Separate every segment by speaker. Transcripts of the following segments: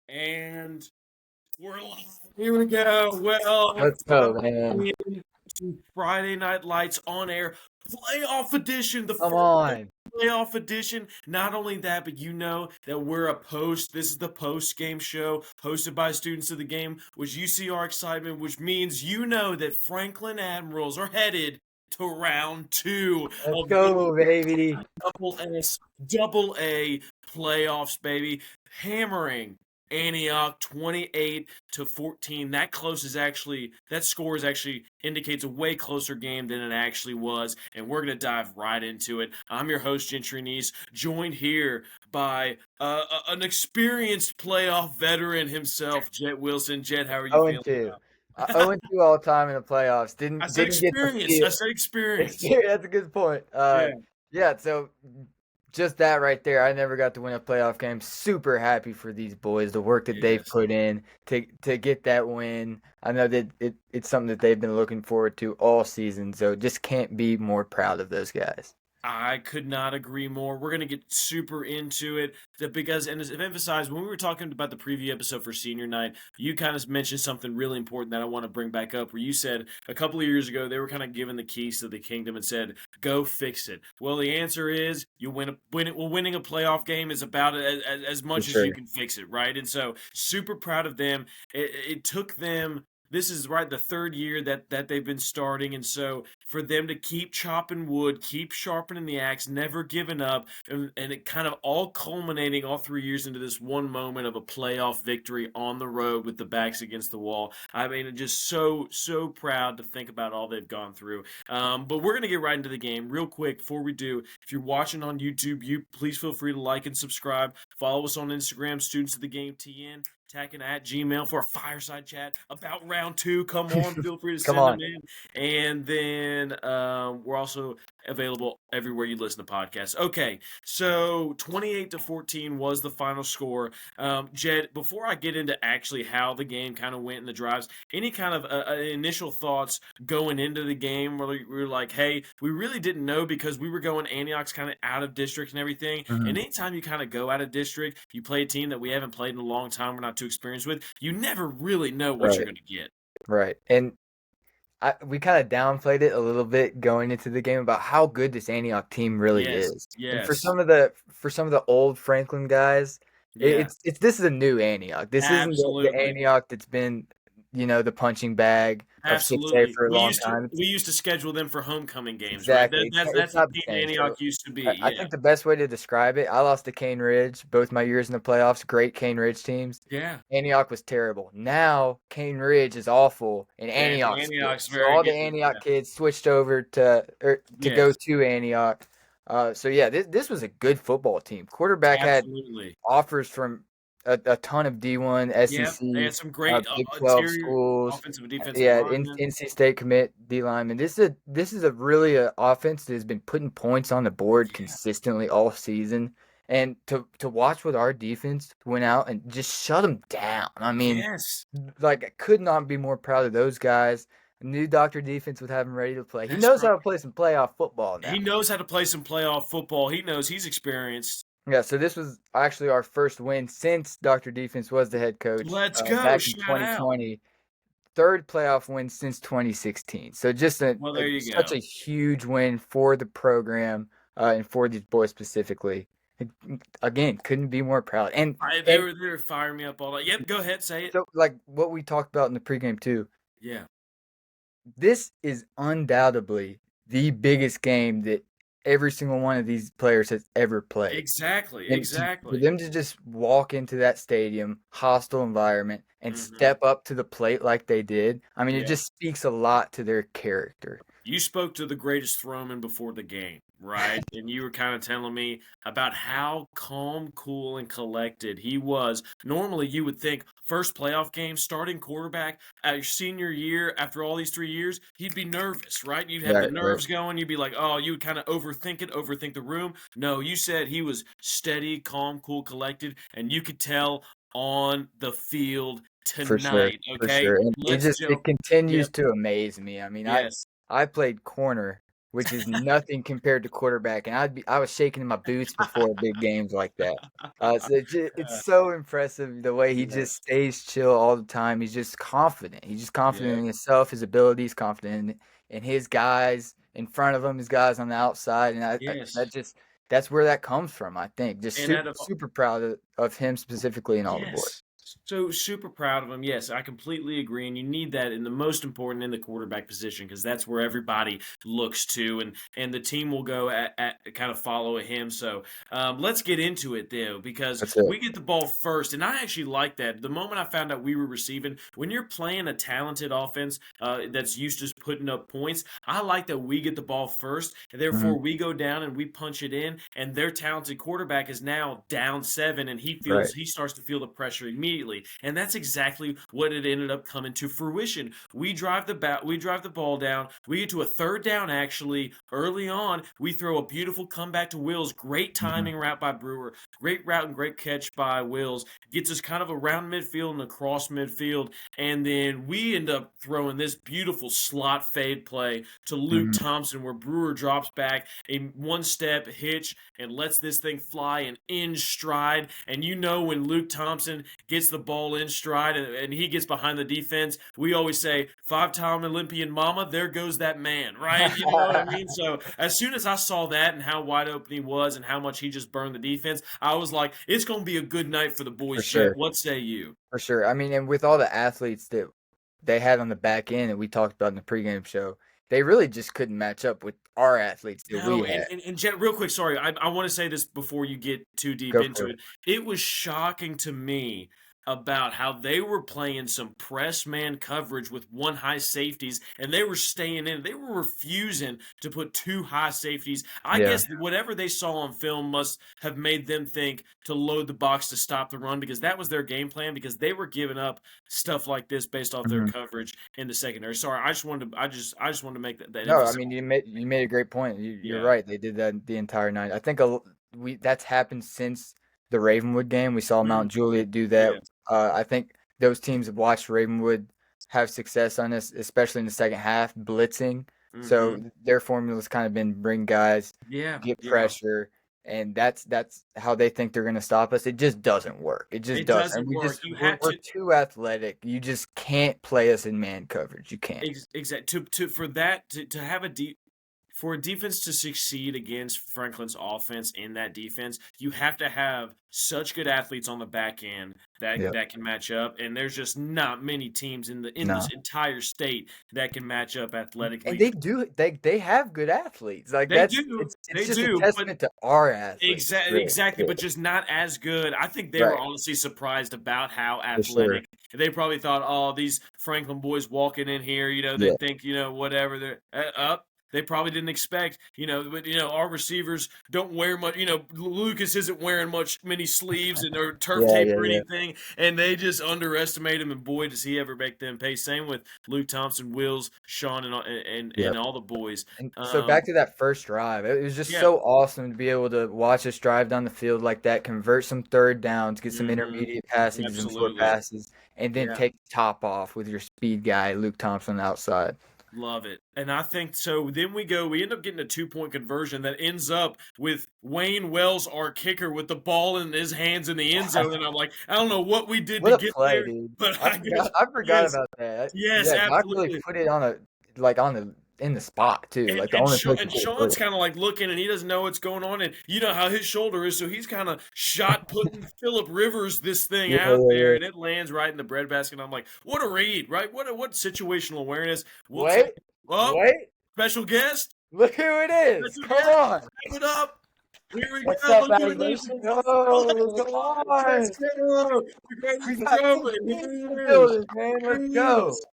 Speaker 1: And we're live. Here we go. Well,
Speaker 2: Let's go, man.
Speaker 1: to Friday Night Lights on air playoff edition, the
Speaker 2: Come
Speaker 1: first
Speaker 2: on.
Speaker 1: playoff edition. Not only that, but you know that we're a post. This is the post game show hosted by students of the game, which you see our excitement, which means you know that Franklin Admirals are headed to round two
Speaker 2: Let's
Speaker 1: of the
Speaker 2: go, baby.
Speaker 1: double S, double A playoffs, baby. Hammering Antioch 28-14. That score is actually indicates a way closer game than it actually was, and we're gonna dive right into it. I'm your host, Gentry and Jett, joined here by an experienced playoff veteran himself, Jett Wilson. Jett, how are you
Speaker 2: 0 and
Speaker 1: feeling?
Speaker 2: 2. 0 and 2 all time in the playoffs.
Speaker 1: I
Speaker 2: Didn't
Speaker 1: said
Speaker 2: didn't get the
Speaker 1: experience.
Speaker 2: feel.
Speaker 1: I said experience.
Speaker 2: That's a good point.
Speaker 1: Yeah.
Speaker 2: Yeah, so just that right there. I never got to win a playoff game. Super happy for these boys, the work that they've
Speaker 1: Yes.
Speaker 2: put in to get that win. I know that it's something that they've been looking forward to all season, so just can't be more proud of those guys.
Speaker 1: I could not agree more. We're going to get super into it because, and as I've emphasized, when we were talking about the preview episode for senior night, you kind of mentioned something really important that I want to bring back up where you said a couple of years ago they were kind of given the keys to the kingdom and said, go fix it. Well, the answer is you winning a playoff game is about as
Speaker 2: For
Speaker 1: much as you
Speaker 2: sure.
Speaker 1: can fix it, right? And so super proud of them. It took them. This is right the third year that they've been starting, and so for them to keep chopping wood, keep sharpening the axe, never giving up, and it kind of all culminating all 3 years into this one moment of a playoff victory on the road with the backs against the wall. I mean, just so proud to think about all they've gone through. But we're gonna get right into the game real quick. Before we do, if you're watching on YouTube, you please feel free to like and subscribe. Follow us on Instagram, Students of the Game TN. Attacking at Gmail for a fireside chat about round two. Come on, feel free to
Speaker 2: Come
Speaker 1: send them
Speaker 2: on.
Speaker 1: in. And then we're also available everywhere you listen to podcasts. Okay, so 28-14 was the final score. Jed, before I get into actually how the game kind of went in the drives, any kind of initial thoughts going into the game where we were like, hey, we really didn't know because we were going Antioch's kind of out of district and everything.
Speaker 2: Mhm.
Speaker 1: And anytime you kind of go out of district, you play a team that we haven't played in a long time, we're not too experienced with, you never really know what you're
Speaker 2: Right.
Speaker 1: going to get.
Speaker 2: Right. And we kind of downplayed it a little bit going into the game about how good this Antioch team really
Speaker 1: Yes,
Speaker 2: is. And for
Speaker 1: yes,
Speaker 2: some of the old Franklin guys,
Speaker 1: yeah,
Speaker 2: it's this is a new Antioch. This isn't the
Speaker 1: absolutely.
Speaker 2: Antioch that's been, the punching bag of 6A
Speaker 1: Absolutely.
Speaker 2: for a
Speaker 1: We
Speaker 2: long
Speaker 1: used to
Speaker 2: time.
Speaker 1: we used to schedule them for homecoming games, right?
Speaker 2: Exactly. It's
Speaker 1: That's the
Speaker 2: not the
Speaker 1: team
Speaker 2: same.
Speaker 1: Antioch
Speaker 2: So
Speaker 1: used to be.
Speaker 2: I
Speaker 1: Yeah.
Speaker 2: think the best way to describe it, I lost to Cane Ridge both my years in the playoffs. Great Cane Ridge teams.
Speaker 1: Yeah.
Speaker 2: Antioch was terrible. Now Cane Ridge is awful and
Speaker 1: And
Speaker 2: Antioch's good.
Speaker 1: Antioch's
Speaker 2: So
Speaker 1: very
Speaker 2: all the
Speaker 1: good.
Speaker 2: Antioch
Speaker 1: Yeah.
Speaker 2: kids switched over to go
Speaker 1: Yes.
Speaker 2: to Antioch. So yeah, this was a good football team. Quarterback had
Speaker 1: Absolutely.
Speaker 2: offers from a ton of D1,
Speaker 1: Yeah. They
Speaker 2: SEC,
Speaker 1: had some great
Speaker 2: Big 12
Speaker 1: interior
Speaker 2: schools.
Speaker 1: offensive and defensive
Speaker 2: Yeah,
Speaker 1: linemen.
Speaker 2: NC State commit D lineman. This is a really a offense that has been putting points on the board
Speaker 1: Yeah.
Speaker 2: consistently all season. And to watch what our defense went out and just shut them down. I mean,
Speaker 1: Yes.
Speaker 2: like I could not be more proud of those guys. I knew Dr. Defense would have him ready to play. He
Speaker 1: That's
Speaker 2: knows
Speaker 1: right.
Speaker 2: how to play some playoff football
Speaker 1: He
Speaker 2: now.
Speaker 1: knows how to play some playoff football. He knows he's experienced.
Speaker 2: Yeah, so this was actually our first win since Dr. Defense was the head coach
Speaker 1: Let's go.
Speaker 2: back in
Speaker 1: Shout out.
Speaker 2: 2020. Third playoff win since 2016. So just
Speaker 1: Well, there you
Speaker 2: such
Speaker 1: go.
Speaker 2: a huge win for the program and for these boys specifically. Again, couldn't be more proud. And
Speaker 1: They
Speaker 2: and
Speaker 1: were firing me up all night. Yep, go ahead, say it.
Speaker 2: so like what we talked about in the pregame too.
Speaker 1: Yeah.
Speaker 2: This is undoubtedly the biggest game that every single one of these players has ever played.
Speaker 1: Exactly.
Speaker 2: And for
Speaker 1: Exactly.
Speaker 2: them to just walk into that stadium, hostile environment, and
Speaker 1: Hmm.
Speaker 2: step up to the plate like they did, I mean, it
Speaker 1: Yeah.
Speaker 2: just speaks a lot to their character.
Speaker 1: You spoke to the greatest throwman before the game, right? And you were kind of telling me about how calm, cool, and collected he was. Normally, you would think first playoff game, starting quarterback at your senior year after all these 3 years, he'd be nervous, right? You'd have the
Speaker 2: Right, right.
Speaker 1: nerves going. You'd be like, oh, you would kind of overthink it, overthink the room. No, you said he was steady, calm, cool, collected, and you could tell on the field
Speaker 2: For sure,
Speaker 1: tonight,
Speaker 2: for
Speaker 1: okay?
Speaker 2: sure. And
Speaker 1: Let's
Speaker 2: it
Speaker 1: jump.
Speaker 2: continues
Speaker 1: Yep.
Speaker 2: to amaze me. I mean, I
Speaker 1: Yes.
Speaker 2: I played corner which is nothing compared to quarterback. And I was shaking in my boots before big games like that. So it's so impressive the way he just
Speaker 1: Yes.
Speaker 2: stays chill all the time. He's just confident. He's just confident
Speaker 1: Yeah.
Speaker 2: in himself, his abilities, confident in his guys in front of him, his guys on the outside, and
Speaker 1: Yes.
Speaker 2: that's where that comes from. I think just
Speaker 1: And out
Speaker 2: super proud of him specifically and all the boys.
Speaker 1: yes. So super proud of him. Yes, I completely agree. And you need that in the most important in the quarterback position because that's where everybody looks to, and the team will go at kind of follow him. So let's get into it though, because
Speaker 2: That's it.
Speaker 1: we get the ball first, and I actually like that. The moment I found out we were receiving, when you're playing a talented offense that's used to putting up points, I like that we get the ball first, and
Speaker 2: Hmm.
Speaker 1: therefore we go down and we punch it in, and their talented quarterback is now down 7, and
Speaker 2: Right.
Speaker 1: he starts to feel the pressure immediately, and that's exactly what it ended up coming to fruition. We drive the ball down. We get to a third down actually early on. We throw a beautiful comeback to Wills. Great
Speaker 2: Hmm.
Speaker 1: timing route by Brewer. Great route and great catch by Wills. Gets us kind of around midfield and across midfield, and then we end up throwing this beautiful slot fade play to Luke
Speaker 2: Hmm.
Speaker 1: Thompson where Brewer drops back a one step hitch and lets this thing fly and in stride. And you know when Luke Thompson gets the ball in stride and he gets behind the defense, we always say 5-time Olympian mama, there goes that man, right? You know what I mean? So as soon as I saw that and how wide open he was and how much he just burned the defense, I was like, it's going to be a good night for the
Speaker 2: For
Speaker 1: boys. Jet,
Speaker 2: sure.
Speaker 1: what say you?
Speaker 2: For sure. I mean, and with all the athletes that they had on the back end that we talked about in the pregame show, they really just couldn't match up with our athletes that we
Speaker 1: No,
Speaker 2: had.
Speaker 1: and Jet, real quick, sorry, I want to say this before you get too deep
Speaker 2: Go
Speaker 1: into
Speaker 2: for it.
Speaker 1: it. It was shocking to me about how they were playing some press man coverage with one high safeties, and they were staying in. They were refusing to put two high safeties. I
Speaker 2: Yeah.
Speaker 1: guess whatever they saw on film must have made them think to load the box to stop the run because that was their game plan because they were giving up stuff like this based off their
Speaker 2: Mhm.
Speaker 1: coverage in the secondary. Sorry, I just wanted to make that
Speaker 2: No, I
Speaker 1: emphasis.
Speaker 2: mean you made a great point. You're
Speaker 1: Yeah.
Speaker 2: right. They did that the entire night. I think we that's happened since the Ravenwood game. We saw
Speaker 1: Mm,
Speaker 2: Mount Juliet do that.
Speaker 1: yeah.
Speaker 2: I think those teams have watched Ravenwood have success on this, especially in the second half, blitzing. So
Speaker 1: Mhm.
Speaker 2: their formula's kind of been bring guys,
Speaker 1: Yeah,
Speaker 2: get
Speaker 1: yeah.
Speaker 2: pressure, and that's how they think they're going to stop us. It just doesn't work. It just
Speaker 1: It
Speaker 2: doesn't.
Speaker 1: doesn't work. You
Speaker 2: We're
Speaker 1: have to
Speaker 2: too athletic. You just can't play us in man coverage. You can't.
Speaker 1: exact to for that to have a deep for a defense to succeed against Franklin's offense in that defense, you have to have such good athletes on the back end
Speaker 2: Yeah.
Speaker 1: that can match up. And there's just not many teams in this
Speaker 2: No.
Speaker 1: entire state that can match up
Speaker 2: And
Speaker 1: athletically.
Speaker 2: they do they have good athletes. Like it's
Speaker 1: They
Speaker 2: just a
Speaker 1: do, but
Speaker 2: testament to our athletes, really.
Speaker 1: Exactly,
Speaker 2: Yeah.
Speaker 1: but just not as good. I think they were
Speaker 2: Right.
Speaker 1: honestly surprised about how
Speaker 2: For sure.
Speaker 1: athletic. They probably thought, "Oh, these Franklin boys walking in here, they
Speaker 2: Yeah.
Speaker 1: think, whatever they're up." They probably didn't expect, but our receivers don't wear much. Lucas isn't wearing many sleeves and or turf
Speaker 2: Yeah,
Speaker 1: tape
Speaker 2: yeah,
Speaker 1: or
Speaker 2: yeah.
Speaker 1: anything, and they just underestimate him. And boy, does he ever make them pay. Same with Luke Thompson, Wills, Sean,
Speaker 2: Yeah.
Speaker 1: and all the boys.
Speaker 2: And so
Speaker 1: Um,
Speaker 2: back to that first drive. It was just
Speaker 1: yeah,
Speaker 2: so awesome to be able to watch us drive down the field like that, convert some third downs, get some
Speaker 1: hmm
Speaker 2: intermediate passes and short
Speaker 1: absolutely,
Speaker 2: passes, and then
Speaker 1: yeah.
Speaker 2: take the top off with your speed guy, Luke Thompson outside.
Speaker 1: Love it. And I think so. Then we end up getting a 2 point conversion that ends up with Wayne Wells, our kicker, with the ball in his hands in the end zone. And I'm like, I don't know what we did to
Speaker 2: What a
Speaker 1: get
Speaker 2: play,
Speaker 1: there,
Speaker 2: dude.
Speaker 1: but I guess,
Speaker 2: I forgot
Speaker 1: yes,
Speaker 2: about that.
Speaker 1: yes,
Speaker 2: Yeah, Doc really
Speaker 1: absolutely.
Speaker 2: put it on a like on the in the spot too. Like the only place to
Speaker 1: And
Speaker 2: put it.
Speaker 1: Sean's kind of like looking and he doesn't know what's going on. And you know how his shoulder is. So he's kind of shot putting Philip Rivers this thing
Speaker 2: Yeah,
Speaker 1: out
Speaker 2: yeah,
Speaker 1: there
Speaker 2: yeah.
Speaker 1: and it lands right in the breadbasket. And I'm like, what a read, right? What situational awareness. We'll take
Speaker 2: Wait,
Speaker 1: up.
Speaker 2: wait.
Speaker 1: Special guest.
Speaker 2: Look who it is.
Speaker 1: Special
Speaker 2: Come
Speaker 1: guest.
Speaker 2: on.
Speaker 1: Give it up. Here we
Speaker 3: What's
Speaker 1: go.
Speaker 3: up,
Speaker 1: Look
Speaker 3: Patty
Speaker 1: at this.
Speaker 3: Nation?
Speaker 2: Oh, come
Speaker 1: Let's
Speaker 2: on.
Speaker 1: go. The
Speaker 2: We
Speaker 1: greatest
Speaker 2: got
Speaker 1: show.
Speaker 2: big
Speaker 1: And
Speaker 2: things in the
Speaker 1: here it is.
Speaker 2: building, man.
Speaker 1: Here
Speaker 2: Let's
Speaker 1: it
Speaker 2: go.
Speaker 1: is.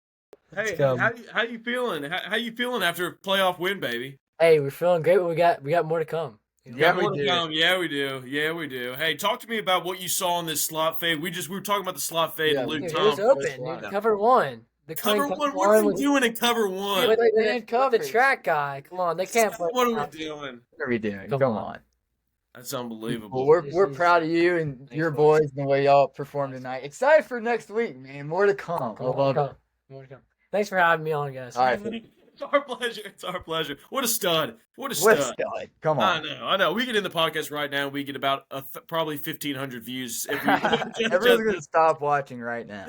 Speaker 3: Let's
Speaker 1: Hey,
Speaker 3: go.
Speaker 1: how you feeling? How you feeling after a playoff win, baby?
Speaker 3: Hey, we're feeling great. But we got more to come. You know?
Speaker 2: Yeah,
Speaker 1: Got
Speaker 2: we
Speaker 1: more to
Speaker 2: do.
Speaker 1: come. Yeah, we do. Yeah, we do. Hey, talk to me about what you saw in this slot fade. We were talking about the slot fade
Speaker 2: Yeah,
Speaker 1: and Luke
Speaker 3: Dude, it was
Speaker 1: Thompson.
Speaker 3: open. Dude. Cover one. They're playing
Speaker 1: Cover
Speaker 3: cover
Speaker 1: one. What are
Speaker 3: one
Speaker 1: we doing in cover one?
Speaker 2: with
Speaker 3: with
Speaker 2: man
Speaker 3: the
Speaker 2: coverage.
Speaker 3: track guy. Come on, they can't play.
Speaker 1: What are we
Speaker 3: that.
Speaker 1: doing?
Speaker 2: What are we doing?
Speaker 3: Come
Speaker 2: Come
Speaker 3: on.
Speaker 2: on.
Speaker 1: That's
Speaker 2: Well,
Speaker 1: unbelievable.
Speaker 2: we're proud of you and
Speaker 3: Thanks,
Speaker 2: your
Speaker 3: boys.
Speaker 2: boys and the way y'all performed tonight. Excited for next week, man. More to come. I
Speaker 3: More to
Speaker 2: love it.
Speaker 3: come. More to come. Thanks for having me on, guys.
Speaker 2: All right.
Speaker 1: It's our pleasure. It's our pleasure. What a stud. What a
Speaker 2: What a
Speaker 1: stud.
Speaker 2: stud. Come
Speaker 1: I
Speaker 2: on.
Speaker 1: know, I know. We get in the podcast right now. We get about probably 1,500 views if we
Speaker 2: Everyone's gonna stop watching right now.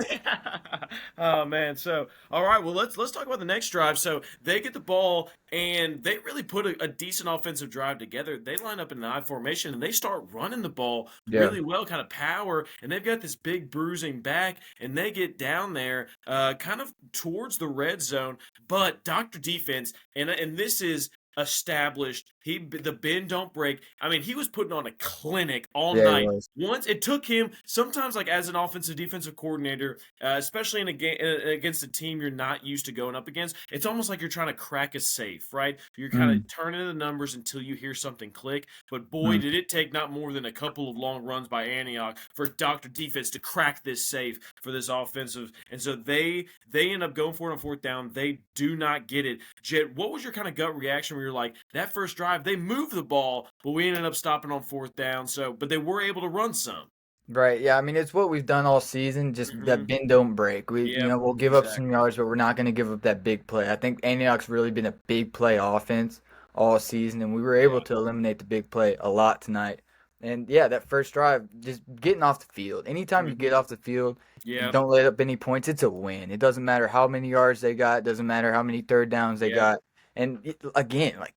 Speaker 1: Oh man. So all right. Well, let's talk about the next drive. So they get the ball and they really put a decent offensive drive together. They line up in an I formation and they start running the ball
Speaker 2: Yeah.
Speaker 1: really well, kind of power. And they've got this big bruising back, and they get down there, kind of towards the red zone. But Doctor Defense, and this is established. The bend don't break. I mean, he was putting on a clinic all
Speaker 2: Yeah, he
Speaker 1: night.
Speaker 2: was.
Speaker 1: Once it took him sometimes, like as an offensive defensive coordinator, especially in a game against a team you're not used to going up against, it's almost like you're trying to crack a safe, right? You're kind
Speaker 2: Mm,
Speaker 1: of turning the numbers until you hear something click. But boy,
Speaker 2: mm.
Speaker 1: did it take not more than a couple of long runs by Antioch for Doctor Defense to crack this safe for this offensive. And so they end up going for it on fourth down. They do not get it. Jed, what was your kind of gut reaction where you're like, that first drive, they moved the ball, but we ended up stopping on fourth down. So, but they were able to run some.
Speaker 2: Right. Yeah. I mean, it's what we've done all season. Just that
Speaker 1: Mm-hmm.
Speaker 2: bend don't break.
Speaker 1: Yep.
Speaker 2: We'll give up some
Speaker 1: Exactly.
Speaker 2: yards, but we're not going to give up that big play. I think Antioch's really been a big play offense all season, and we were able
Speaker 1: Yeah.
Speaker 2: to eliminate the big play a lot tonight. And yeah, that first drive, just getting off the field. Anytime you get
Speaker 1: Mm-hmm.
Speaker 2: off the field and
Speaker 1: Yep.
Speaker 2: don't let up any points, it's a win. It doesn't matter how many yards they got. It doesn't matter how many third downs they
Speaker 1: Yep.
Speaker 2: got. And again, like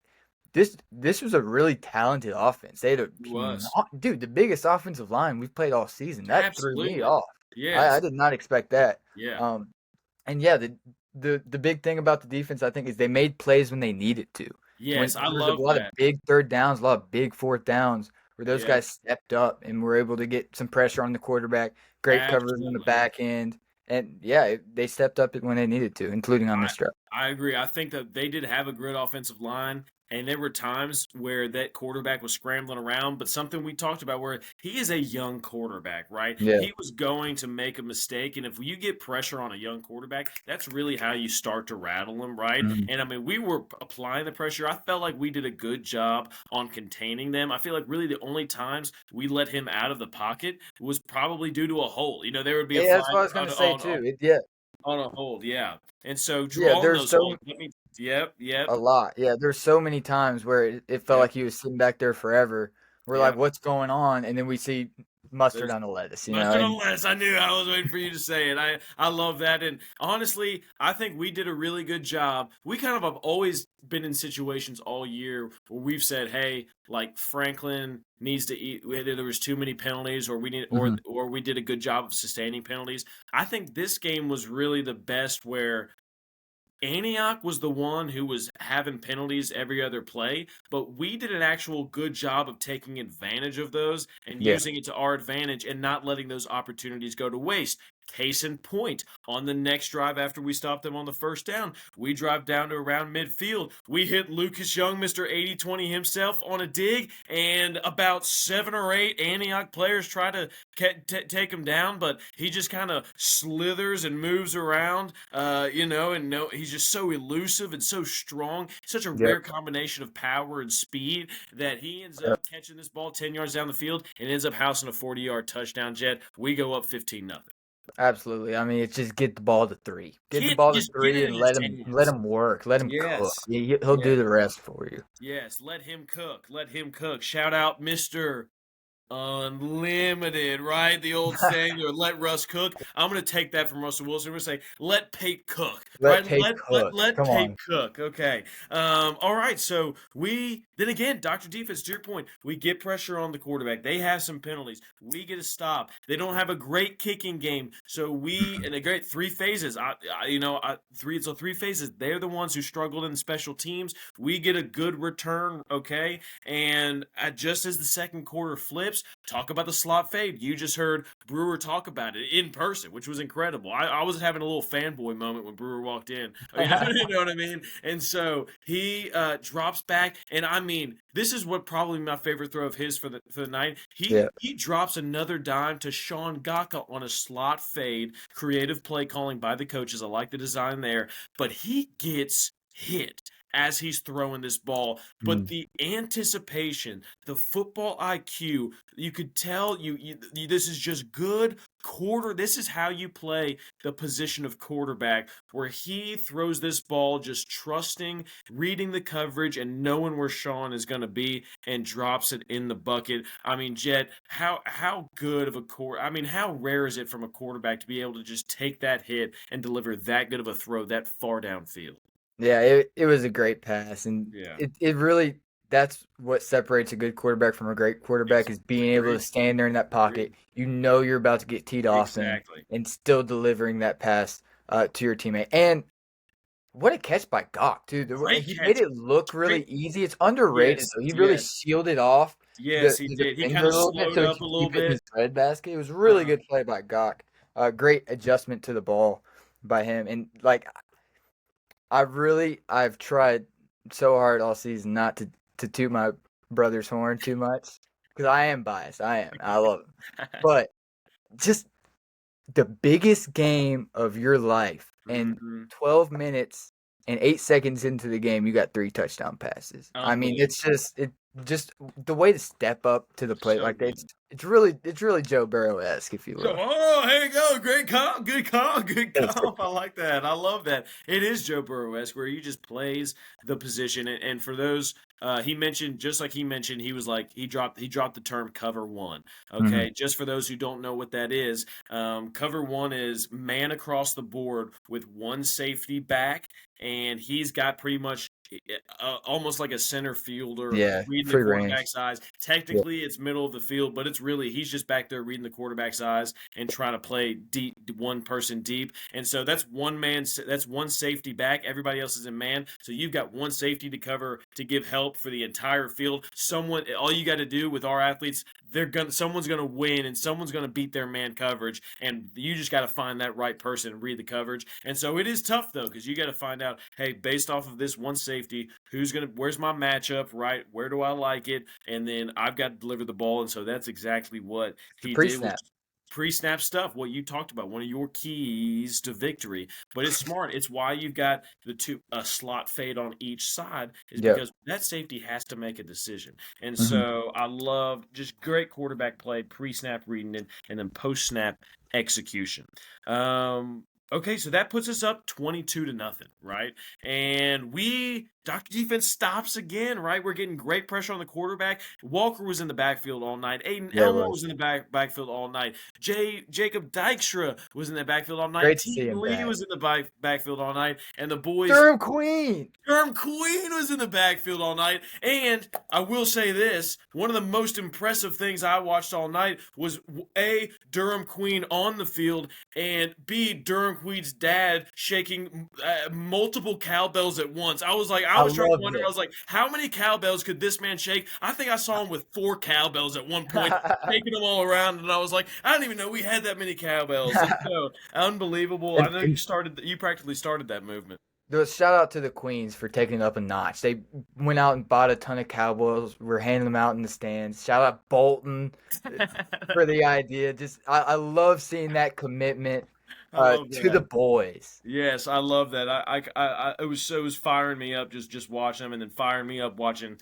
Speaker 2: this was a really talented offense. They had a
Speaker 1: It was.
Speaker 2: dude, the biggest offensive line we've played all season. That threw me
Speaker 1: Absolutely.
Speaker 2: off. I
Speaker 1: Yes.
Speaker 2: did not expect that.
Speaker 1: Yeah.
Speaker 2: Um, and yeah, the big thing about the defense, I think, is they made plays when they needed to. When
Speaker 1: Yes. I
Speaker 2: there was a
Speaker 1: love
Speaker 2: lot of
Speaker 1: that.
Speaker 2: big third downs, a lot of big fourth downs, where those
Speaker 1: Yeah.
Speaker 2: guys stepped up and were able to get some pressure on the quarterback, great coverage on the
Speaker 1: Absolutely.
Speaker 2: back end, and yeah, they stepped up when they needed to, including on this drive.
Speaker 1: I agree. I think that they did have a good offensive line, and there were times where that quarterback was scrambling around, but something we talked about where he is a young quarterback, right?
Speaker 2: Yeah.
Speaker 1: He was going to make a mistake, and if you get pressure on a young quarterback, that's really how you start to rattle him, right?
Speaker 2: Mhm.
Speaker 1: And I mean, we were applying the pressure. I felt like we did a good job on containing them. I feel like really the only times we let him out of the pocket was probably due to a hold. There would be a
Speaker 2: Yeah, that's
Speaker 1: flag
Speaker 2: what I was
Speaker 1: on
Speaker 2: gonna say
Speaker 1: on
Speaker 2: too. Yeah,
Speaker 1: on a hold, yeah. And so
Speaker 2: yeah.
Speaker 1: drawing
Speaker 2: There's
Speaker 1: those
Speaker 2: so
Speaker 1: holds, yep, yep,
Speaker 2: A lot. Yeah, there's so many times where it felt
Speaker 1: yep,
Speaker 2: like he was sitting back there forever. We're like,
Speaker 1: yep.
Speaker 2: "What's going on?" And then we see mustard
Speaker 1: There's
Speaker 2: on the lettuce,
Speaker 1: mustard on
Speaker 2: and
Speaker 1: lettuce. I knew I was waiting for you to say it. I love that. And honestly, I think we did a really good job. We kind of have always been in situations all year where we've said, hey, like Franklin needs to eat. Either there was too many penalties, or we need,
Speaker 2: Mhm.
Speaker 1: or we did a good job of sustaining penalties. I think this game was really the best where Antioch was the one who was having penalties every other play, but we did an actual good job of taking advantage of those and
Speaker 2: Yeah,
Speaker 1: using it to our advantage and not letting those opportunities go to waste. Case in point, on the next drive after we stopped them on the first down, we drive down to around midfield. We hit Lucas Young, Mr. 80-20 himself, on a dig, and about 7 or 8 Antioch players try to take him down, but he just kind of slithers and moves around, and no, he's just so elusive and so strong. Such a
Speaker 2: yep,
Speaker 1: rare combination of power and speed that he ends
Speaker 2: yep.
Speaker 1: up catching this ball 10 yards down the field and ends up housing a 40-yard touchdown. Jet. We go up 15-0.
Speaker 2: Absolutely. I mean, it's just get the ball to three. Get the
Speaker 1: Get
Speaker 2: ball to
Speaker 1: just get
Speaker 2: three
Speaker 1: it in
Speaker 2: and
Speaker 1: his
Speaker 2: let
Speaker 1: hands.
Speaker 2: him work. Let him cook.
Speaker 1: Yes.
Speaker 2: He'll
Speaker 1: Yes.
Speaker 2: do the rest for you.
Speaker 1: Yes. Let him cook. Let him cook. Shout out Mr. Unlimited, right? The old saying, or let Russ cook. I'm gonna take that from Russell Wilson. We're gonna say, let Pape cook,
Speaker 2: Let
Speaker 1: right?
Speaker 2: Pape cook.
Speaker 1: Let
Speaker 2: Come
Speaker 1: Pape
Speaker 2: on.
Speaker 1: cook. Okay. All right. So we then again, Dr. Defense, to your point, we get pressure on the quarterback. They have some penalties. We get a stop. They don't have a great kicking game. So we in a great 3 phases. Three phases. They're the ones who struggled in the special teams. We get a good return. Okay. And just as the second quarter flips, talk about the slot fade. You just heard Brewer talk about it in person, which was incredible. I was having a little fanboy moment when Brewer walked in. You know what I mean? And so he drops back, and I mean, this is what probably my favorite throw of his for the night.
Speaker 2: Yeah.
Speaker 1: He drops another dime to Sean Gaka on a slot fade, creative play calling by the coaches. I like the design there, but he gets hit as he's throwing this ball. But
Speaker 2: Mm.
Speaker 1: the anticipation, the football IQ, you could tell this is just good This is how you play the position of quarterback, where he throws this ball just trusting, reading the coverage, and knowing where Sean is going to be, and drops it in the bucket. I mean, Jett, how good of a I mean, how rare is it from a quarterback to be able to just take that hit and deliver that good of a throw that far downfield?
Speaker 2: Yeah, it was a great pass, and
Speaker 1: Yeah.
Speaker 2: it really that's what separates a good quarterback from a great quarterback is being able to
Speaker 1: Agreed.
Speaker 2: stand there in that pocket.
Speaker 1: Agreed.
Speaker 2: You know you're about to get teed off
Speaker 1: Exactly.
Speaker 2: and still delivering that pass to your teammate. And what a catch by Gok, too.
Speaker 1: Great
Speaker 2: He made
Speaker 1: catch.
Speaker 2: it look really
Speaker 1: Great.
Speaker 2: easy. It's underrated,
Speaker 1: Yes.
Speaker 2: though. He really
Speaker 1: Yes.
Speaker 2: shielded off
Speaker 1: Yes, he
Speaker 2: the
Speaker 1: did. He
Speaker 2: defender
Speaker 1: kind
Speaker 2: a
Speaker 1: of
Speaker 2: little bit
Speaker 1: slowed
Speaker 2: so he
Speaker 1: up a
Speaker 2: could
Speaker 1: little
Speaker 2: keep it in
Speaker 1: bit.
Speaker 2: his breadbasket. It was a really good play by Gok. Great adjustment to the ball by him. And, like, I've tried so hard all season not to toot my brother's horn too much because I am biased. I am. I love him. But just the biggest game of your life, and
Speaker 1: Mhm.
Speaker 2: 12 minutes and 8 seconds into the game, you got 3 touchdown passes. I mean, it's
Speaker 1: Unbelievable.
Speaker 2: just the way to step up to the plate
Speaker 1: So
Speaker 2: like that.
Speaker 1: good.
Speaker 2: It's really Joe Burrow-esque, if you
Speaker 1: So,
Speaker 2: will.
Speaker 1: oh, here you go. Great comp. Good comp. Good
Speaker 2: Yes, sir.
Speaker 1: comp. I like that. I love that. It is Joe Burrow-esque where he just plays the position. And for those, he mentioned, just like he mentioned, he was like, he dropped the term cover one.
Speaker 2: Mhm.
Speaker 1: Okay. Just for those who don't know what that is, cover one is man across the board with one safety back. And he's got pretty much almost like a center fielder
Speaker 2: Yeah,
Speaker 1: reading the
Speaker 2: free range.
Speaker 1: quarterback's eyes.
Speaker 2: Yeah,
Speaker 1: Technically, it's middle of the field, but it's really he's just back there reading the quarterback's eyes and trying to play deep, one person deep. And so that's one man. That's one safety back. Everybody else is in man. So you've got one safety to cover to give help for the entire field. All you got to do with our athletes, someone's gonna win and someone's gonna beat their man coverage, and you just got to find that right person and read the coverage. And so it is tough though because you got to find out, hey, based off of this one safety, where's my matchup, right? Where do I like it? And then I've got to deliver the ball. And so that's exactly what
Speaker 2: the
Speaker 1: he did,
Speaker 2: pre-snap.
Speaker 1: was pre-snap stuff, what you talked about, one of your keys to victory. But it's smart. It's why you've got a slot fade on each side, is
Speaker 2: Yep.
Speaker 1: because that safety has to make a decision. And
Speaker 2: Mhm.
Speaker 1: so I love just great quarterback play, pre-snap reading it, and then post-snap execution. Okay, so that puts us up 22-0, right? And Dr. Defense stops again, right? We're getting great pressure on the quarterback. Walker was in the backfield all night. Aiden
Speaker 2: Yeah, it
Speaker 1: Elmore
Speaker 2: was.
Speaker 1: was in the backfield all night. Jacob Dykstra was in the backfield all night.
Speaker 2: Great to see
Speaker 1: Teagan
Speaker 2: him
Speaker 1: Lee
Speaker 2: back.
Speaker 1: was in the backfield all night. And the boys,
Speaker 2: Durham Queen.
Speaker 1: Durham Queen was in the backfield all night. And I will say this, one of the most impressive things I watched all night was A, Durham Queen on the field, and B, Durham Queen's dad shaking multiple cowbells at once. I was
Speaker 2: I
Speaker 1: trying to
Speaker 2: loved
Speaker 1: wonder, I was like, how many cowbells could this man shake? I think I saw him with 4 cowbells at one point,
Speaker 2: it.
Speaker 1: shaking them all around, and I was like, I didn't even know we had that many cowbells. And so, unbelievable. I know you practically started that movement.
Speaker 2: Shout out to the Queens for taking it up a notch. They went out and bought a ton of cowboys. We're handing them out in the stands. Shout out Bolton for the idea. Just I love seeing that commitment
Speaker 1: I love
Speaker 2: to the
Speaker 1: that.
Speaker 2: boys.
Speaker 1: Yes, I love that. It was firing me up just watching them, and then firing me up watching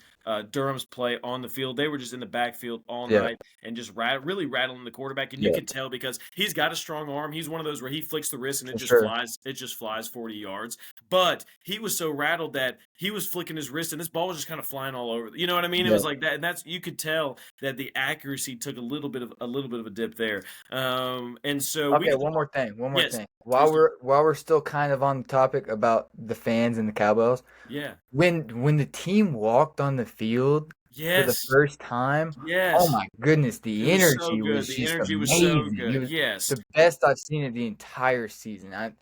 Speaker 1: Durham's play on the field. They were just in the backfield all
Speaker 2: Yeah,
Speaker 1: night and just really rattling the quarterback. And you
Speaker 2: yeah,
Speaker 1: could tell because he's got a strong arm. He's one of those where he flicks the wrist and it
Speaker 2: for
Speaker 1: just
Speaker 2: sure.
Speaker 1: flies. It just flies 40 yards. But he was so rattled that he was flicking his wrist and this ball was just kind of flying all over. You know what I mean? It
Speaker 2: Yeah.
Speaker 1: was like that, and you could tell that the accuracy took a little bit of a dip there. And so we
Speaker 2: Okay,
Speaker 1: get to
Speaker 2: one more
Speaker 1: talk.
Speaker 2: thing. One more
Speaker 1: Yes,
Speaker 2: thing.
Speaker 1: please do.
Speaker 2: While we're still kind of on the topic about the fans and the cowbells,
Speaker 1: Yeah.
Speaker 2: when the team walked on the field for the
Speaker 1: Yes.
Speaker 2: first time, oh
Speaker 1: Yes.
Speaker 2: my goodness,
Speaker 1: It
Speaker 2: the
Speaker 1: was so
Speaker 2: energy was
Speaker 1: good. The
Speaker 2: just
Speaker 1: energy was so
Speaker 2: amazing. It
Speaker 1: good.
Speaker 2: was
Speaker 1: Yes.
Speaker 2: the best I've seen of the entire season. I've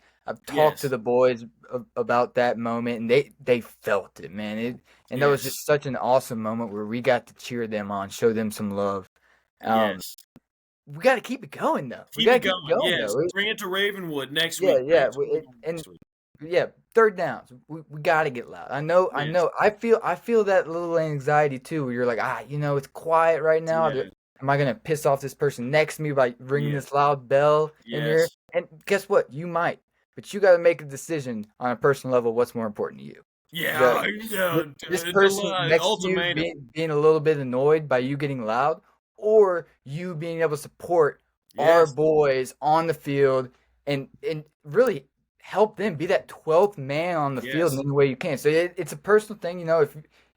Speaker 2: talked to
Speaker 1: Yes.
Speaker 2: the boys about that moment, and they felt it, man. And that was
Speaker 1: Yes.
Speaker 2: just such an awesome moment where we got to cheer them on, show them some love. Um,
Speaker 1: Yes.
Speaker 2: we got to keep it going though. We
Speaker 1: Keep
Speaker 2: got
Speaker 1: it
Speaker 2: to keep it
Speaker 1: going.
Speaker 2: going
Speaker 1: Yes.
Speaker 2: though.
Speaker 1: Bring it to Ravenwood next
Speaker 2: Yeah,
Speaker 1: week. Bring
Speaker 2: yeah,
Speaker 1: it to Ravenwood
Speaker 2: and
Speaker 1: next week.
Speaker 2: yeah, third downs. We got to get loud. I know, I
Speaker 1: Yes.
Speaker 2: know. I feel that little anxiety too, where you're like, it's quiet right now.
Speaker 1: Yeah.
Speaker 2: Am I gonna piss off this person next to me by ringing
Speaker 1: Yes.
Speaker 2: this loud bell in your ear?
Speaker 1: Yes.
Speaker 2: And guess what? You might, but you got to make a decision on a personal level. What's more important to you? The
Speaker 1: Yeah. Yeah.
Speaker 2: this
Speaker 1: The
Speaker 2: person next to you
Speaker 1: ultimatum.
Speaker 2: being a little bit annoyed by you getting loud, or you being able to support our
Speaker 1: Yes.
Speaker 2: boys on the field and really help them be that 12th man on the field in
Speaker 1: Yes.
Speaker 2: any way you can. So it's a personal thing, you know,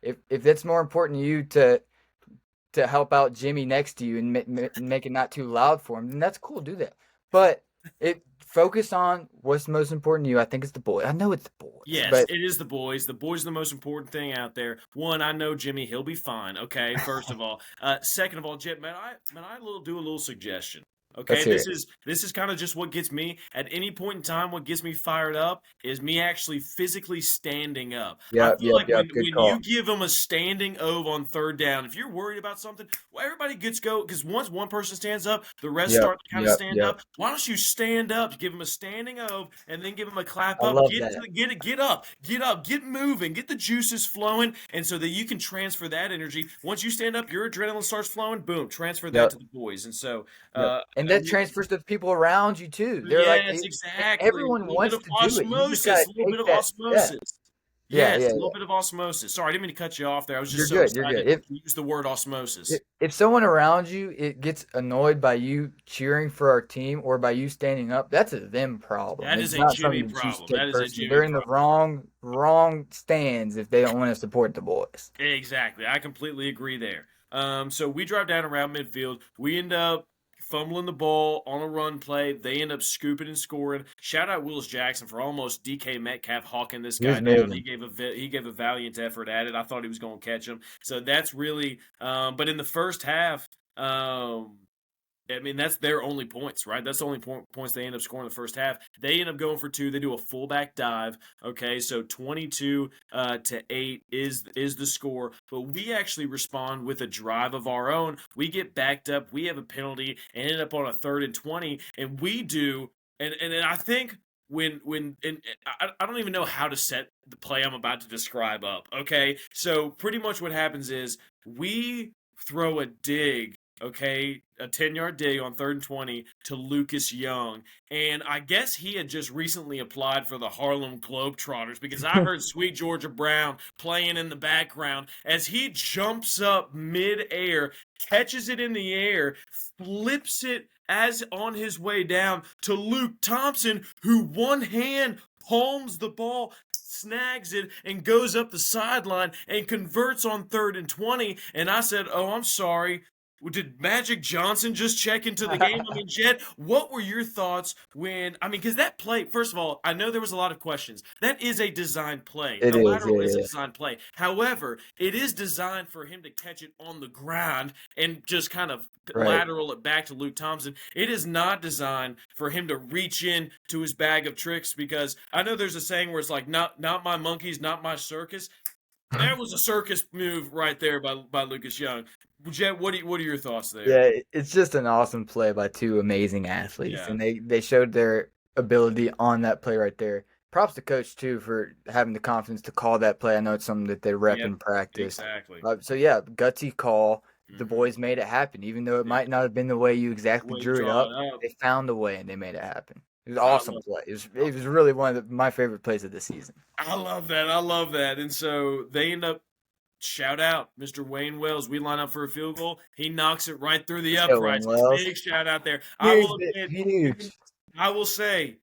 Speaker 2: if that's more important to you to help out Jimmy next to you and make it not too loud for him, then that's cool, do that. But it focus on what's most important to you. I think it's the boys. I know it's the boys,
Speaker 1: Yes,
Speaker 2: but
Speaker 1: it is the boys. The boys are the most important thing out there. One, I know Jimmy; he'll be fine. Okay, first of all. Second of all, Jet, do a little suggestion.
Speaker 2: let's
Speaker 1: Okay,
Speaker 2: hear
Speaker 1: this
Speaker 2: it.
Speaker 1: is kind of just what gets me at any point in time. What gets me fired up is me actually physically standing up. I
Speaker 2: Yep,
Speaker 1: feel
Speaker 2: yep,
Speaker 1: like
Speaker 2: yep. Good
Speaker 1: when you
Speaker 2: call.
Speaker 1: give them a standing ove on third down, if you're worried about something, well, everybody gets go because once one person stands up, the rest
Speaker 2: Yep,
Speaker 1: start to kind of
Speaker 2: yep,
Speaker 1: stand
Speaker 2: yep.
Speaker 1: up. Why don't you stand up, give them a standing ove, and then give them a clap
Speaker 2: I
Speaker 1: up?
Speaker 2: love that.
Speaker 1: Get up, get moving, get the juices flowing, and so that you can transfer that energy. Once you stand up, your adrenaline starts flowing. Boom, transfer that
Speaker 2: Yep.
Speaker 1: to the boys. And so,
Speaker 2: Yep. And
Speaker 1: I
Speaker 2: that
Speaker 1: mean,
Speaker 2: transfers to the people around you too. They're like,
Speaker 1: yes, exactly. A
Speaker 2: everyone
Speaker 1: little bit
Speaker 2: wants
Speaker 1: of
Speaker 2: to do it. You just
Speaker 1: osmosis.
Speaker 2: gotta
Speaker 1: A little bit
Speaker 2: take
Speaker 1: of
Speaker 2: that step.
Speaker 1: osmosis.
Speaker 2: Yeah,
Speaker 1: Yes,
Speaker 2: yeah,
Speaker 1: a little
Speaker 2: yeah.
Speaker 1: bit of osmosis. Sorry, I didn't mean to cut you off there. I was just
Speaker 2: You're
Speaker 1: so
Speaker 2: good. You're good.
Speaker 1: excited
Speaker 2: If
Speaker 1: to use the word osmosis.
Speaker 2: if someone around you it gets annoyed by you cheering for our team or by you standing up, that's a them problem.
Speaker 1: That
Speaker 2: It's
Speaker 1: is a
Speaker 2: not
Speaker 1: Jimmy
Speaker 2: something that you should
Speaker 1: problem.
Speaker 2: take
Speaker 1: That is a
Speaker 2: personally.
Speaker 1: Jimmy
Speaker 2: They're in the
Speaker 1: problem.
Speaker 2: wrong stands if they don't want to support the boys.
Speaker 1: Exactly. I completely agree there. So we drive down around midfield. We end up fumbling the ball on a run play. They end up scooping and scoring. Shout out Willis Jackson for almost DK Metcalf hawking this
Speaker 2: He was
Speaker 1: guy down.
Speaker 2: amazing.
Speaker 1: He gave a valiant effort at it. I thought he was going to catch him. So that's really. But in the first half, I mean, that's their only points, right? That's the only points they end up scoring in the first half. They end up going for two. They do a fullback dive. Okay, so 22 to 8 is the score. But we actually respond with a drive of our own. We get backed up. We have a penalty and end up on a 3rd and 20. And we do, and I think and I don't even know how to set the play I'm about to describe up. Okay, so pretty much what happens is we throw a dig, okay, a 10-yard dig on 3rd and 20 to Lucas Young. And I guess he had just recently applied for the Harlem Globetrotters because I heard Sweet Georgia Brown playing in the background as he jumps up midair, catches it in the air, flips it as on his way down to Luke Thompson, who one hand palms the ball, snags it, and goes up the sideline and converts on 3rd and 20. And I said, "Oh, I'm sorry. Did Magic Johnson just check into the game?" I mean, Jed, what were your thoughts because that play, first of all, I know there was a lot of questions. That is a design play.
Speaker 2: It
Speaker 1: The
Speaker 2: is,
Speaker 1: lateral is a
Speaker 2: yeah,
Speaker 1: design play. However, it is designed for him to catch it on the ground and just kind of
Speaker 2: right.
Speaker 1: lateral it back to Luke Thompson. It is not designed for him to reach in to his bag of tricks because I know there's a saying where it's like, not my monkeys, not my circus. There was a circus move right there by Lucas Young. Jet, what are your thoughts there?
Speaker 2: Yeah, it's just an awesome play by two amazing athletes,
Speaker 1: Yeah.
Speaker 2: and they showed their ability on that play right there. Props to coach too for having the confidence to call that play. I know it's something that they rep
Speaker 1: Yep.
Speaker 2: in practice.
Speaker 1: Exactly.
Speaker 2: So yeah, gutsy call. The
Speaker 1: Hmm.
Speaker 2: boys made it happen, even though it
Speaker 1: Yeah.
Speaker 2: might not have been the way you
Speaker 1: The
Speaker 2: exactly
Speaker 1: way you
Speaker 2: drew it
Speaker 1: draw
Speaker 2: up.
Speaker 1: it up.
Speaker 2: They found a way and they made it happen. It was an
Speaker 1: I
Speaker 2: awesome
Speaker 1: love.
Speaker 2: play. It was really one of my favorite plays of the season.
Speaker 1: I love that. I love that. And so they end up. Shout out, Mr. Wayne Wells. We line up for a field goal. He knocks it right through the
Speaker 2: Let's go, Wayne
Speaker 1: uprights.
Speaker 2: Wells.
Speaker 1: Big shout out there. I
Speaker 2: Huge,
Speaker 1: will admit,
Speaker 2: huge.
Speaker 1: I will say,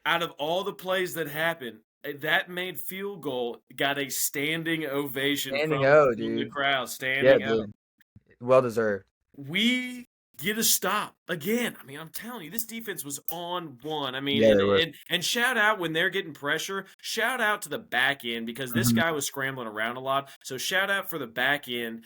Speaker 1: out of all the plays that happened, that made field goal got a standing ovation
Speaker 2: Standing
Speaker 1: from
Speaker 2: O,
Speaker 1: the
Speaker 2: dude.
Speaker 1: crowd.
Speaker 2: Yeah,
Speaker 1: Standing O.
Speaker 2: dude. Well deserved.
Speaker 1: We get a stop again. I mean, I'm telling you, this defense was on one. I mean,
Speaker 2: Yeah,
Speaker 1: and
Speaker 2: they were.
Speaker 1: and, and shout out when they're getting pressure. Shout out to the back end because this
Speaker 2: Mhm.
Speaker 1: guy was scrambling around a lot. So shout out for the back end.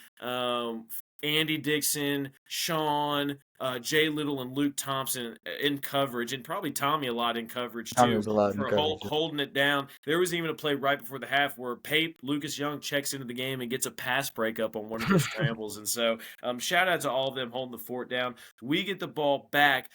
Speaker 1: Andy Dixon, Sean, Jay Little, and Luke Thompson in coverage, and probably Tommy a lot in coverage
Speaker 2: Tommy
Speaker 1: too
Speaker 2: was allowed in
Speaker 1: for
Speaker 2: coverage.
Speaker 1: holding it down. There was even a play right before the half where Lucas Young checks into the game and gets a pass breakup on one of those scrambles. And so, shout out to all of them holding the fort down. We get the ball back.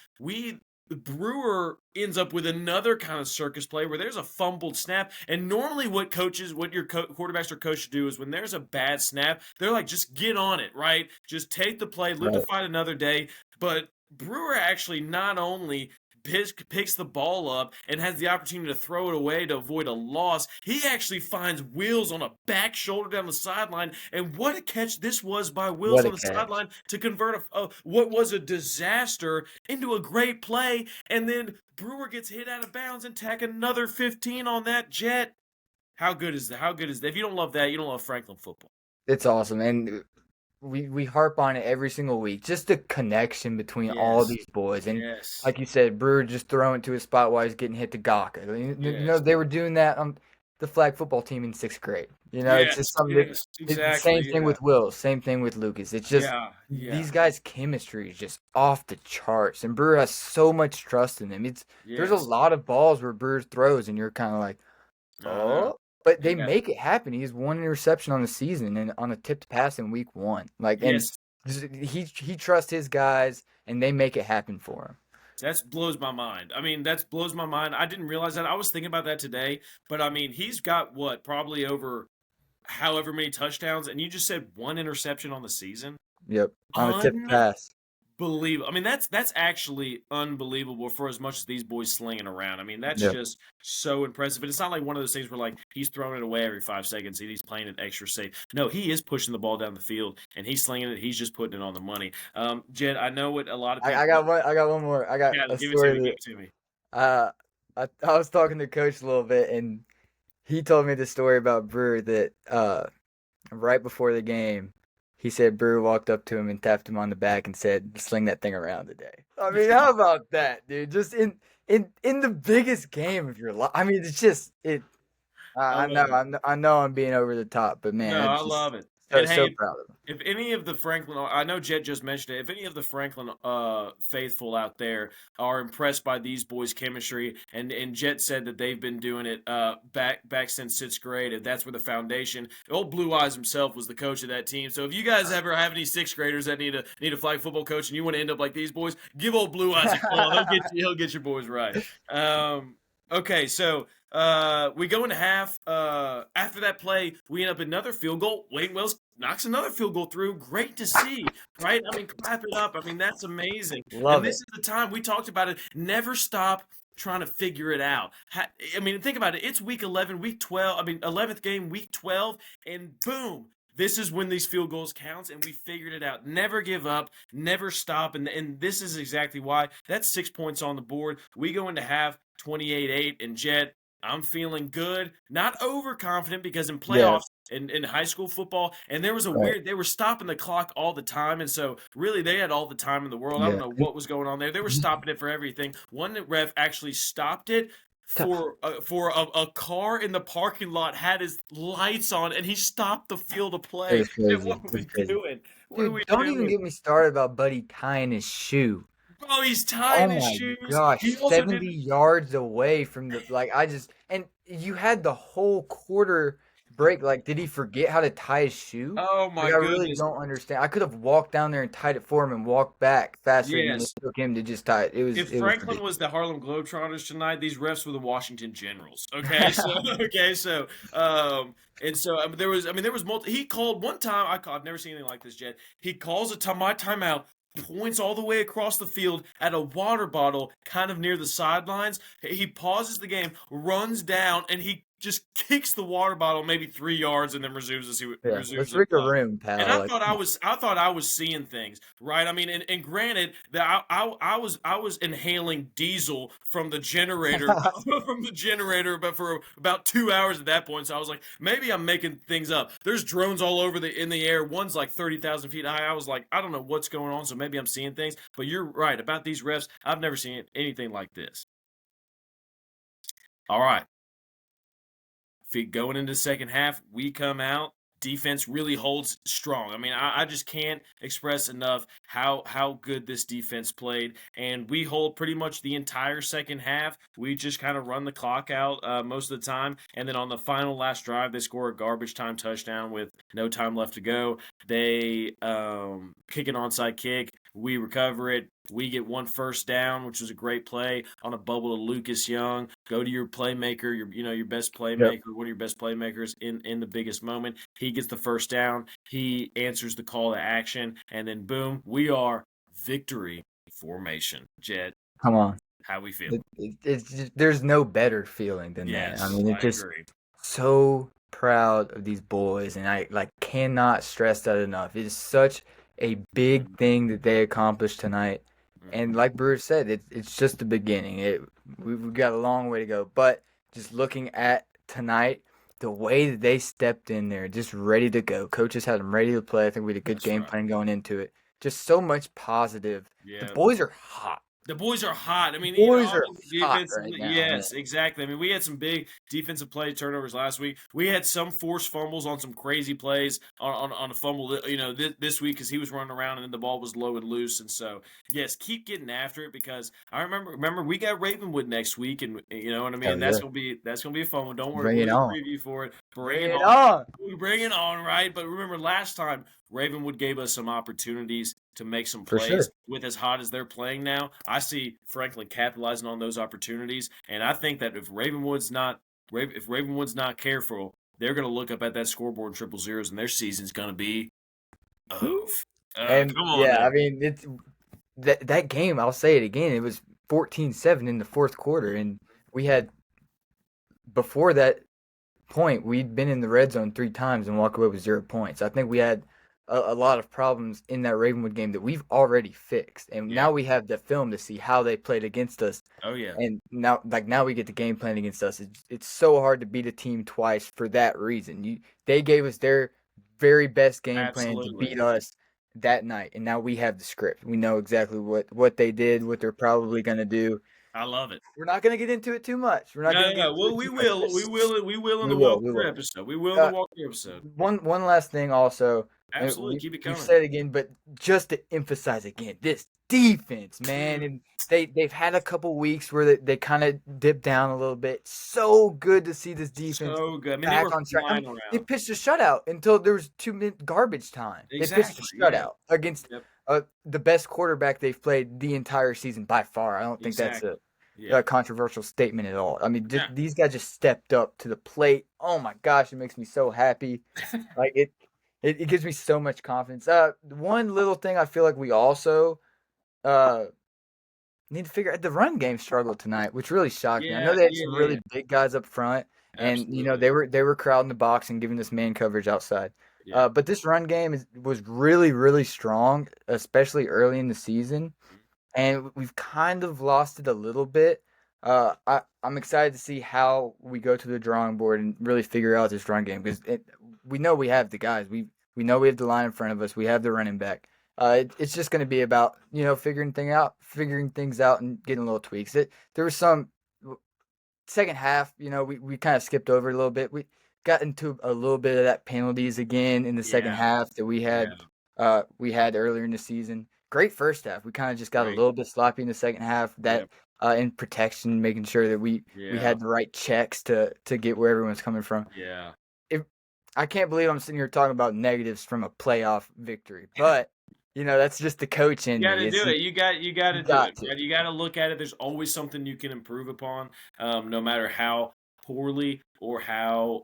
Speaker 1: The Brewer ends up with another kind of circus play where there's a fumbled snap. And normally, what your quarterbacks or coaches do is when there's a bad snap, they're like, just get on it, right? Just take the play, live to
Speaker 2: Right.
Speaker 1: fight another day. But Brewer actually not only picks the ball up and has the opportunity to throw it away to avoid a loss. He actually finds Wills on a back shoulder down the sideline, and what a catch this was by Wills
Speaker 2: What a
Speaker 1: on the
Speaker 2: catch.
Speaker 1: sideline to convert what was a disaster into a great play, and then Brewer gets hit out of bounds and tack another 15 on that. Jet. How good is that? How good is that? If you don't love that, you don't love Franklin football.
Speaker 2: It's awesome, and we harp on it every single week. Just the connection between all
Speaker 1: Yes.
Speaker 2: these boys, and
Speaker 1: Yes.
Speaker 2: like you said, Brewer just throwing to a spot while he's getting hit to Gawker.
Speaker 1: Yes.
Speaker 2: They were doing that on the flag football team in 6th grade. It's just something.
Speaker 1: Yes,
Speaker 2: It's the
Speaker 1: exactly.
Speaker 2: same thing with Will, same thing with Lucas. It's just these guys' chemistry is just off the charts, and Brewer has so much trust in them. There's a lot of balls where Brewer throws, and you're kind of like, oh. But they make it happen. He has 1 interception on the season and on a tipped pass in week 1. And he trusts his guys, and they make it happen for him.
Speaker 1: That blows my mind. I mean, that blows my mind. I didn't realize that. I was thinking about that today, but I mean, he's got probably over however many touchdowns, and you just said 1 interception on the season.
Speaker 2: Yep, on a tipped pass.
Speaker 1: Believe. I mean, that's actually unbelievable for as much as these boys slinging around. I mean, that's just so impressive. And it's not like one of those things where like he's throwing it away every 5 seconds and he's playing it extra safe. No, he is pushing the ball down the field and he's slinging it. He's just putting it on the money. Jed, I know what a lot of people.
Speaker 2: I got one more. I got a story.
Speaker 1: Give it to me.
Speaker 2: I was talking to Coach a little bit, and he told me the story about Brewer that right before the game, he said Brewer walked up to him and tapped him on the back and said, "Sling that thing around today." I mean, how about that, dude? Just in the biggest game of your life. I mean, it's just it. I know I'm being over the top, but man,
Speaker 1: I love it.
Speaker 2: So proud of him.
Speaker 1: If any of the Franklin, I know Jett just mentioned it. If any of the Franklin faithful out there are impressed by these boys' chemistry, and Jett said that they've been doing it back since 6th grade. If that's where the foundation, old Blue Eyes himself was the coach of that team. So if you guys ever have any 6th graders that need a flag football coach, and you want to end up like these boys, give old Blue Eyes a call. He'll get your boys right. Okay, so. We go into half. After that play, we end up another field goal. Wayne Wells knocks another field goal through. Great to see, right? I mean, clap it up. I mean, that's amazing. This is the time we talked about it. Never stop trying to figure it out. I mean, think about it. It's week 11, week 12. I mean, 11th game, week 12, and boom. This is when these field goals counts, and we figured it out. Never give up, never stop, and this is exactly why. That's 6 points on the board. We go into half 28-8, and Jett, I'm feeling good, not overconfident because in playoffs, in high school football, and there was they were stopping the clock all the time, and so really they had all the time in the world. I don't know what was going on there. They were stopping it for everything. One ref actually stopped it for a car in the parking lot had his lights on, and he stopped the field of play. What are we doing?
Speaker 2: Dude, don't even get me started about Buddy tying his shoe.
Speaker 1: Oh, he's tying his shoes.
Speaker 2: Oh my gosh, 70 yards away from and you had the whole quarter break. Like, did he forget how to tie his shoe?
Speaker 1: Oh my goodness.
Speaker 2: I really don't understand. I could have walked down there and tied it for him and walked back faster than it took him to just tie it.
Speaker 1: If Franklin was the Harlem Globetrotters tonight, these refs were the Washington Generals. Okay, so there was he called one time. I've never seen anything like this, Jett. He calls my timeout. Points all the way across the field at a water bottle kind of near the sidelines. He pauses the game, runs down, and he just kicks the water bottle maybe 3 yards and then resumes to see what
Speaker 2: let's read the room, pal.
Speaker 1: And I thought I was seeing things, right? I mean, and granted that I was inhaling diesel from the generator but for about 2 hours at that point. So I was like, maybe I'm making things up. There's drones all over in the air. One's like 30,000 feet high. I was like, I don't know what's going on, so maybe I'm seeing things. But you're right about these refs. I've never seen anything like this. All right. Going into the second half, we come out. Defense really holds strong. I mean, I just can't express enough how good this defense played. And we hold pretty much the entire second half. We just kind of run the clock out most of the time. And then on the final last drive, they score a garbage time touchdown with no time left to go. They kick an onside kick. We recover it. We get 1 first down, which was a great play on a bubble to Lucas Young. Go to your playmaker, your best playmaker, one of your best playmakers in the biggest moment. He gets the first down. He answers the call to action, and then boom, we are victory formation. Jett,
Speaker 2: come on.
Speaker 1: how we feel.
Speaker 2: It's just, there's no better feeling than that. I
Speaker 1: Yes,
Speaker 2: mean, it's
Speaker 1: I
Speaker 2: just
Speaker 1: agree.
Speaker 2: so proud of these boys, and I like cannot stress that enough. It is such a big
Speaker 1: Mhm,
Speaker 2: thing that they accomplished tonight, and
Speaker 1: mhm.
Speaker 2: like Bruce said, it's just the beginning. We've got a long way to go, but just looking at tonight, the way that they stepped in there, just ready to go. Coaches had them ready to play. I think we had a good
Speaker 1: That's
Speaker 2: game
Speaker 1: right.
Speaker 2: plan going into it. Just so much positive. The
Speaker 1: Yeah.
Speaker 2: boys are hot.
Speaker 1: The boys are hot. I
Speaker 2: The
Speaker 1: mean,
Speaker 2: boys are
Speaker 1: obviously
Speaker 2: hot right
Speaker 1: defensively,
Speaker 2: now, man.
Speaker 1: yes, exactly. I mean, we had some big defensive play turnovers last week. We had some forced fumbles on some crazy plays on a fumble, this week because he was running around and then the ball was low and loose. And so, yes, keep getting after it because I remember we got Ravenwood next week, and you know what I mean.
Speaker 2: Hell
Speaker 1: That's
Speaker 2: yeah.
Speaker 1: gonna be a fun one. Don't worry,
Speaker 2: Bring
Speaker 1: we'll
Speaker 2: it
Speaker 1: do a
Speaker 2: on.
Speaker 1: preview for it. Bring
Speaker 2: Bring
Speaker 1: it
Speaker 2: it
Speaker 1: on.
Speaker 2: on.
Speaker 1: We bring it on, right? But remember, last time Ravenwood gave us some opportunities to make some
Speaker 2: For
Speaker 1: plays
Speaker 2: sure.
Speaker 1: with as hot as they're playing now. I see Franklin capitalizing on those opportunities, and I think that if Ravenwood's not careful, they're going to look up at that scoreboard triple zeros, and their season's going to be oof.
Speaker 2: And
Speaker 1: Come on
Speaker 2: yeah,
Speaker 1: now.
Speaker 2: I mean it's that game, I'll say it again, it was 14-7 in the fourth quarter, and we had before that point, we'd been in the red zone 3 times and walked away with 0 points. I think we had a lot of problems in that Ravenwood game that we've already fixed, and
Speaker 1: Yeah.
Speaker 2: now we have the film to see how they played against us.
Speaker 1: Oh yeah.
Speaker 2: And now we get the game plan against us. It's so hard to beat a team twice for that reason. They gave us their very best game plan to
Speaker 1: Absolutely.
Speaker 2: beat us that night, and now we have the script. We know exactly what they did, what they're probably gonna do.
Speaker 1: I love it.
Speaker 2: We're not gonna get into it too much. We're not
Speaker 1: No,
Speaker 2: gonna
Speaker 1: no,
Speaker 2: get
Speaker 1: no.
Speaker 2: into
Speaker 1: Well,
Speaker 2: it
Speaker 1: we
Speaker 2: too much.
Speaker 1: will. We will. We will in
Speaker 2: We
Speaker 1: the
Speaker 2: will. We
Speaker 1: walkthrough
Speaker 2: will.
Speaker 1: episode. We will in the
Speaker 2: Uh,
Speaker 1: walkthrough episode.
Speaker 2: one last thing also, and
Speaker 1: Absolutely. Keep it
Speaker 2: we've
Speaker 1: coming.
Speaker 2: said again, but just to emphasize again, this defense, man, and they've had a couple weeks where they kind of dipped down a little bit. So good to see this defense
Speaker 1: So good. I mean, they
Speaker 2: back
Speaker 1: were
Speaker 2: on track.
Speaker 1: flying
Speaker 2: They
Speaker 1: around.
Speaker 2: pitched a shutout until there was 2 minute garbage time. They pitched a
Speaker 1: Exactly. Yeah.
Speaker 2: shutout against
Speaker 1: Yep.
Speaker 2: the best quarterback they've played the entire season by far. I don't think that's
Speaker 1: Exactly.
Speaker 2: a
Speaker 1: Yeah.
Speaker 2: controversial statement at all. I mean,
Speaker 1: Yeah.
Speaker 2: these guys just stepped up to the plate. Oh my gosh, it makes me so happy. Like it gives me so much confidence. One little thing I feel like we also uh need to figure out the run game struggled tonight, which really shocked me. I know
Speaker 1: Yeah.
Speaker 2: they had
Speaker 1: Yeah.
Speaker 2: some
Speaker 1: Yeah.
Speaker 2: really big guys up front, and
Speaker 1: Absolutely.
Speaker 2: they were crowding the box and giving us man coverage outside.
Speaker 1: Yeah.
Speaker 2: But this run game was really really strong, especially early in the season, and we've kind of lost it a little bit. I'm excited to see how we go to the drawing board and really figure out this run game because we know we have the guys. We know we have the line in front of us. We have the running back. It's just going to be about figuring things out, and getting little tweaks. There was some second half. We kind of skipped over it a little bit. We got into a little bit of that penalties again in the second
Speaker 1: Yeah.
Speaker 2: half that
Speaker 1: Yeah.
Speaker 2: we had earlier in the season. Great first half. We kind of just got a
Speaker 1: Great.
Speaker 2: little bit sloppy in the second half. That
Speaker 1: Yep.
Speaker 2: in protection, making sure that we
Speaker 1: Yeah.
Speaker 2: had the right checks to get where everyone's coming from.
Speaker 1: Yeah.
Speaker 2: If I can't believe I'm sitting here talking about negatives from a playoff victory, but that's just the coach in
Speaker 1: You got
Speaker 2: me.
Speaker 1: to
Speaker 2: It's
Speaker 1: do it. You got
Speaker 2: you
Speaker 1: to do
Speaker 2: got
Speaker 1: it,
Speaker 2: to.
Speaker 1: right? You got to look at it. There's always something you can improve upon, no matter how poorly or how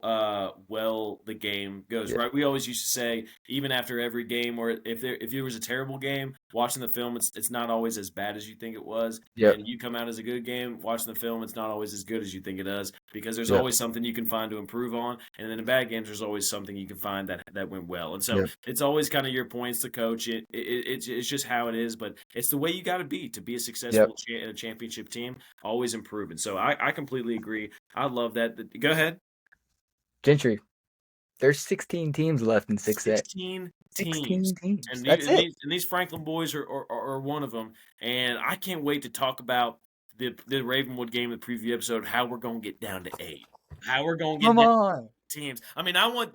Speaker 1: well the game goes,
Speaker 2: Yeah.
Speaker 1: right? We always used to say, even after every game, or if there was a terrible game, watching the film, it's not always as bad as you think it was.
Speaker 2: Yep.
Speaker 1: And you come out as a good game, watching the film, it's not always as good as you think it does, because there's
Speaker 2: Yep.
Speaker 1: always something you can find to improve on. And then in bad games, there's always something you can find that went well. And so
Speaker 2: Yep.
Speaker 1: it's always kind of your points to coach. It's just how it is, but it's the way you got to be a successful
Speaker 2: Yep.
Speaker 1: in a championship team, always improving. So I completely agree. I love that. Go ahead.
Speaker 2: Gentry. There's 16 teams left in 6A.
Speaker 1: 16 teams.
Speaker 2: 16 teams.
Speaker 1: And
Speaker 2: That's it.
Speaker 1: these Franklin boys are one of them. And I can't wait to talk about the Ravenwood game in the preview episode, how we're going to get down to 8. How we're going to get
Speaker 2: Come
Speaker 1: down
Speaker 2: on.
Speaker 1: teams. I mean, I want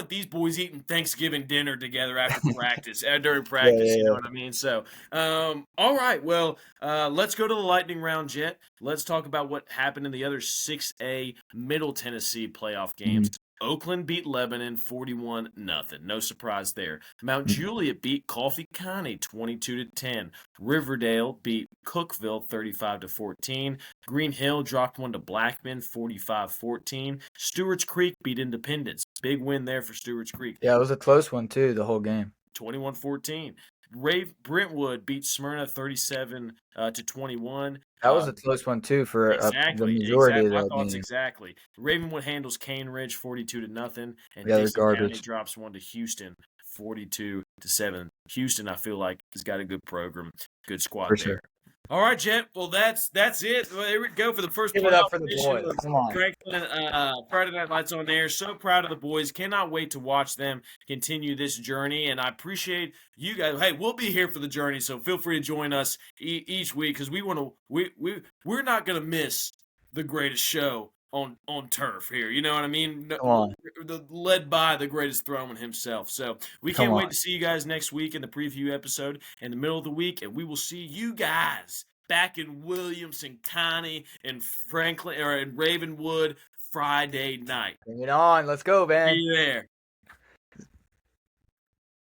Speaker 1: these boys eating Thanksgiving dinner together after practice, during
Speaker 2: Yeah,
Speaker 1: practice.
Speaker 2: yeah,
Speaker 1: You know
Speaker 2: yeah.
Speaker 1: what I mean? So, all right. Well, let's go to the lightning round, Jet. Let's talk about what happened in the other 6A Middle Tennessee playoff games. Oakland beat Lebanon 41-0. No surprise there. Mount Juliet beat Coffee County 22-10. Riverdale beat Cookeville 35-14. Green Hill dropped one to Blackman 45-14. Stewart's Creek beat Independence. Big win there for Stewart's Creek.
Speaker 2: Yeah, it was a close one too, the whole game.
Speaker 1: 21-14. Brentwood beat Smyrna 37-21.
Speaker 2: That was a close one too for the majority of
Speaker 1: My
Speaker 2: that
Speaker 1: thoughts
Speaker 2: game.
Speaker 1: exactly. Ravenwood handles Cane Ridge 42-0, and
Speaker 2: Yeah, they're
Speaker 1: Dixon County
Speaker 2: garbage.
Speaker 1: drops one to Houston 42-7. Houston, I feel like, has got a good program, good squad
Speaker 2: For
Speaker 1: there.
Speaker 2: sure.
Speaker 1: All right, Jet. Well, that's it. Well, there we go for the first
Speaker 2: Give it up
Speaker 1: playoff
Speaker 2: for the
Speaker 1: edition
Speaker 2: boys.
Speaker 1: of
Speaker 2: Come on.
Speaker 1: Franklin Friday Night Lights on Air. So proud of the boys. Cannot wait to watch them continue this journey. And I appreciate you guys. Hey, we'll be here for the journey, so feel free to join us each week because we're not gonna miss the greatest show on turf here. You know what I mean?
Speaker 2: Come on.
Speaker 1: Led by the greatest throwman himself. So we
Speaker 2: Come
Speaker 1: can't wait
Speaker 2: on.
Speaker 1: to see you guys next week in the preview episode in the middle of the week, and we will see you guys back in Williamson County and Franklin or in Ravenwood Friday night.
Speaker 2: Bring it on. Let's go, man.
Speaker 1: See you there.